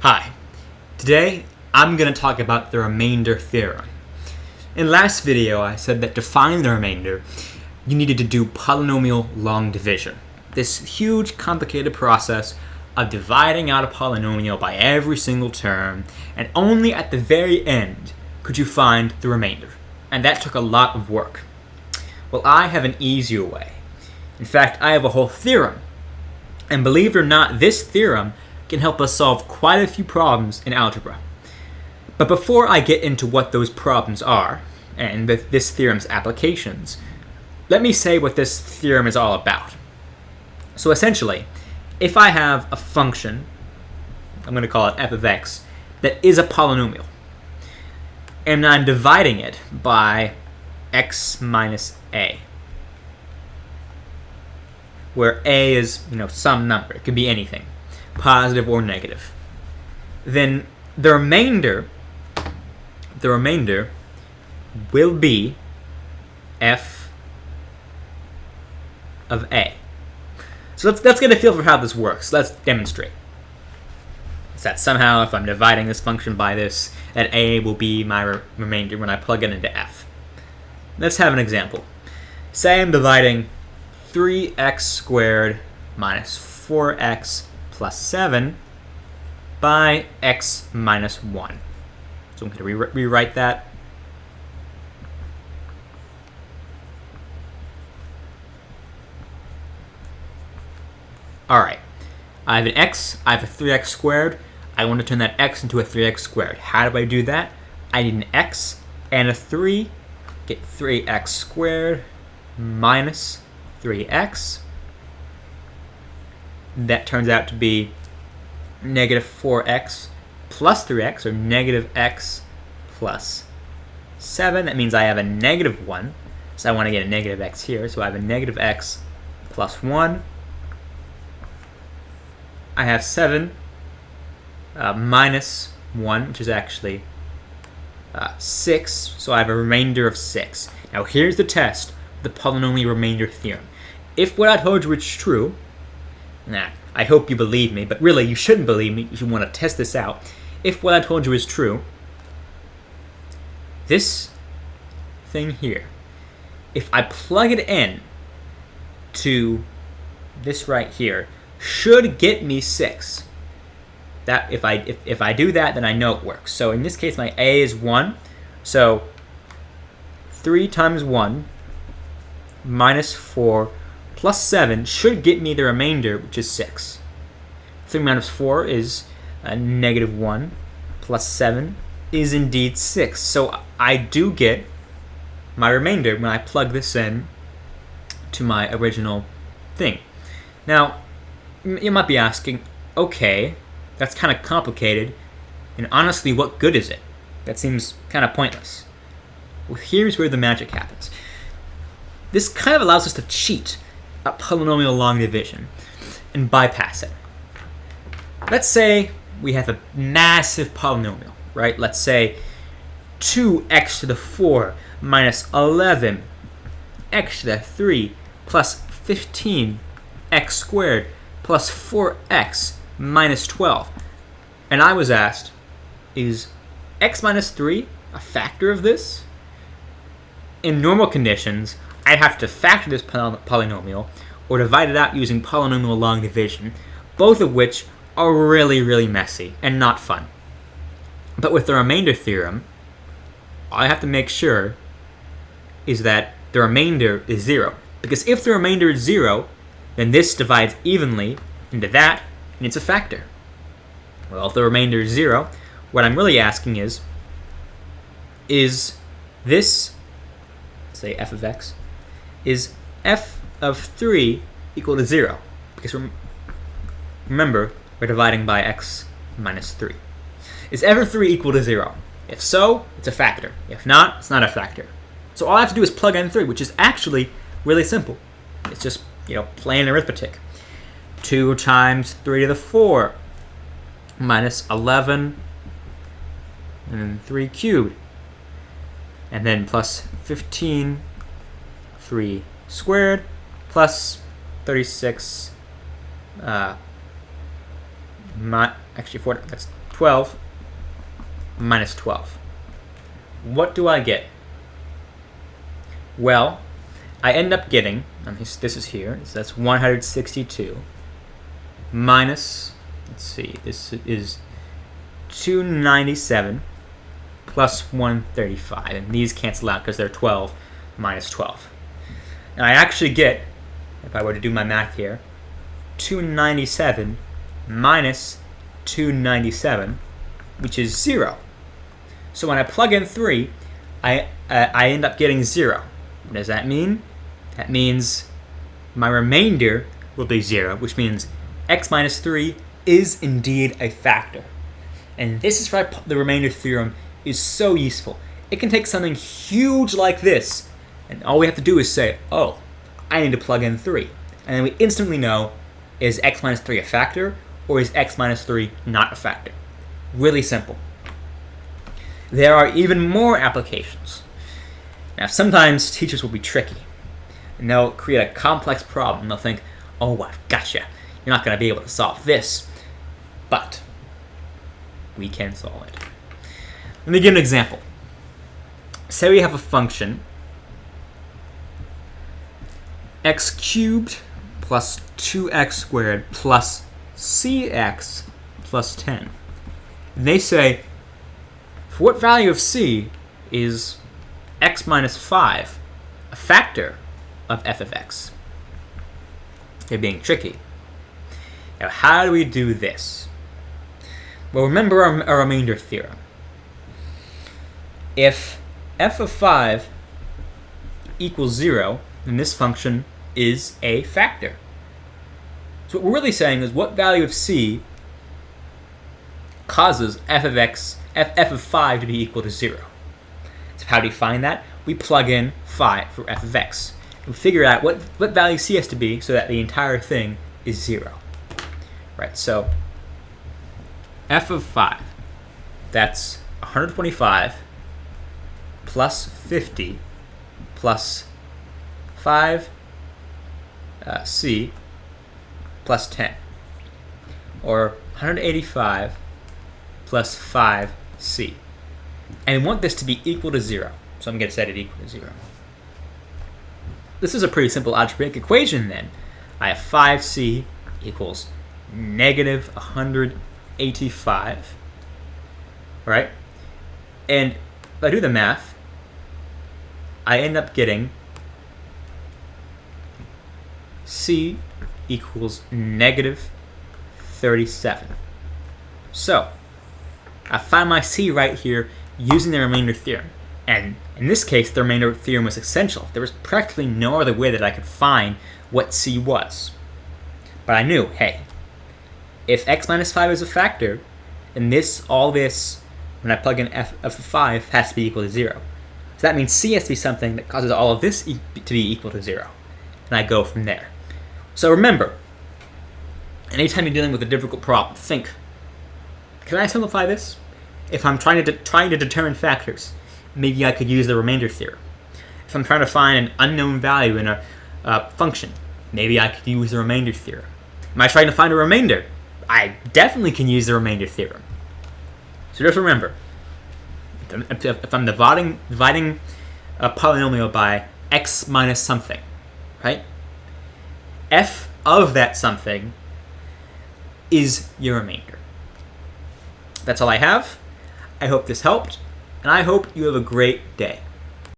Hi, today I'm going to talk about the remainder theorem. In last video I said that to find the remainder you needed to do polynomial long division. This huge complicated process of dividing out a polynomial by every single term, and only at the very end could you find the remainder. And that took a lot of work. Well, I have an easier way. In fact, I have a whole theorem. And believe it or not, this theorem can help us solve quite a few problems in algebra. But before I get into what those problems are, and this theorem's applications, let me say what this theorem is all about. So essentially, if I have a function, I'm going to call it f of x, that is a polynomial, and I'm dividing it by x minus a, where a is, some number. It could be anything, positive or negative. Then the remainder will be f of a. So let's get a feel for how this works. Let's demonstrate. It's that somehow if I'm dividing this function by this, that a will be my remainder when I plug it into f. Let's have an example. Say I'm dividing 3x squared minus 4x plus 7 by x minus 1. So I'm going to rewrite that. Alright, I have an x, I have a 3x squared. I want to turn that x into a 3x squared. How do I do that? I need an x and a 3. Get 3x squared minus 3x. That turns out to be negative 4x plus 3x, or negative x plus 7. That means I have a negative 1. So I want to get a negative x here. So I have a negative x plus 1. I have 7 minus 1, which is actually 6. So I have a remainder of 6. Now here's the test, the polynomial remainder theorem. If what I told you is true, I hope you believe me, but really you shouldn't believe me if you want to test this out. If what I told you is true, this thing here, if I plug it in to this right here, should get me 6. That if I do that, then I know it works. So in this case, my a is 1. So 3 times 1 minus 4 plus 7 should get me the remainder, which is 6. 3 minus 4 is negative 1 plus 7 is indeed 6. So I do get my remainder when I plug this in to my original thing. Now, you might be asking, okay, that's kind of complicated, and honestly, what good is it? That seems kind of pointless. Well, here's where the magic happens. This kind of allows us to cheat at polynomial long division and bypass it. Let's say we have a massive polynomial, right? Let's say 2x to the 4 minus 11 x to the 3 plus 15 x squared plus 4x minus 12. And I was asked, is x minus 3 a factor of this? In normal conditions, I'd have to factor this polynomial or divide it out using polynomial long division, both of which are really, really messy and not fun. But with the remainder theorem, all I have to make sure is that the remainder is 0. Because if the remainder is 0, then this divides evenly into that, and it's a factor. Well, if the remainder is 0, what I'm really asking is this, say f of x, is f of 3 equal to 0? Because remember, we're dividing by x minus 3. Is f of 3 equal to 0? If so, it's a factor. If not, it's not a factor. So all I have to do is plug in 3, which is actually really simple. It's just, plain arithmetic. 2 times 3 to the 4 minus 11 and 3 cubed. And then plus 15, 3 squared, plus 36 actually 4, that's 12 minus 12. What do I get? Well, I end up getting, this is here, so that's 162 minus, let's see, this is 297 plus 135, and these cancel out because they're 12 minus 12. And I actually get, if I were to do my math here, 297 minus 297, which is 0. So when I plug in 3, I end up getting 0. What does that mean? That means my remainder will be 0, which means x minus 3 is indeed a factor. And this is why the remainder theorem is so useful. It can take something huge like this, and all we have to do is say, oh, I need to plug in 3. And then we instantly know, is x minus 3 a factor, or is x minus 3 not a factor? Really simple. There are even more applications. Now, sometimes teachers will be tricky, and they'll create a complex problem. They'll think, oh, I've gotcha. You're not going to be able to solve this. But we can solve it. Let me give an example. Say we have a function x cubed plus 2x squared plus cx plus 10. And they say, for what value of c is x minus 5 a factor of f of x? They're being tricky. Now, how do we do this? Well, remember our remainder theorem. If f of 5 equals 0, then this function is a factor. So what we're really saying is what value of c causes f of 5 to be equal to 0. So how do we find that? We plug in 5 for f of x. We figure out what value c has to be so that the entire thing is 0. Right, so f of 5, that's 125 plus 50 plus 5 c plus 10, or 185 plus 5c. And we want this to be equal to 0, so I'm going to set it equal to 0. This is a pretty simple algebraic equation then. I have 5c equals negative 185, right? And if I do the math, I end up getting c equals negative 37. So I find my c right here using the remainder theorem. And in this case, the remainder theorem was essential. There was practically no other way that I could find what c was. But I knew, hey, if x minus 5 is a factor, then all this, when I plug in f of 5, has to be equal to 0. So that means c has to be something that causes all of this to be equal to 0. And I go from there. So remember, anytime you're dealing with a difficult problem, think, can I simplify this? If I'm trying to determine factors, maybe I could use the remainder theorem. If I'm trying to find an unknown value in a function, maybe I could use the remainder theorem. Am I trying to find a remainder? I definitely can use the remainder theorem. So just remember, if I'm dividing a polynomial by x minus something, right? F of that something is your remainder. That's all I have. I hope this helped, and I hope you have a great day.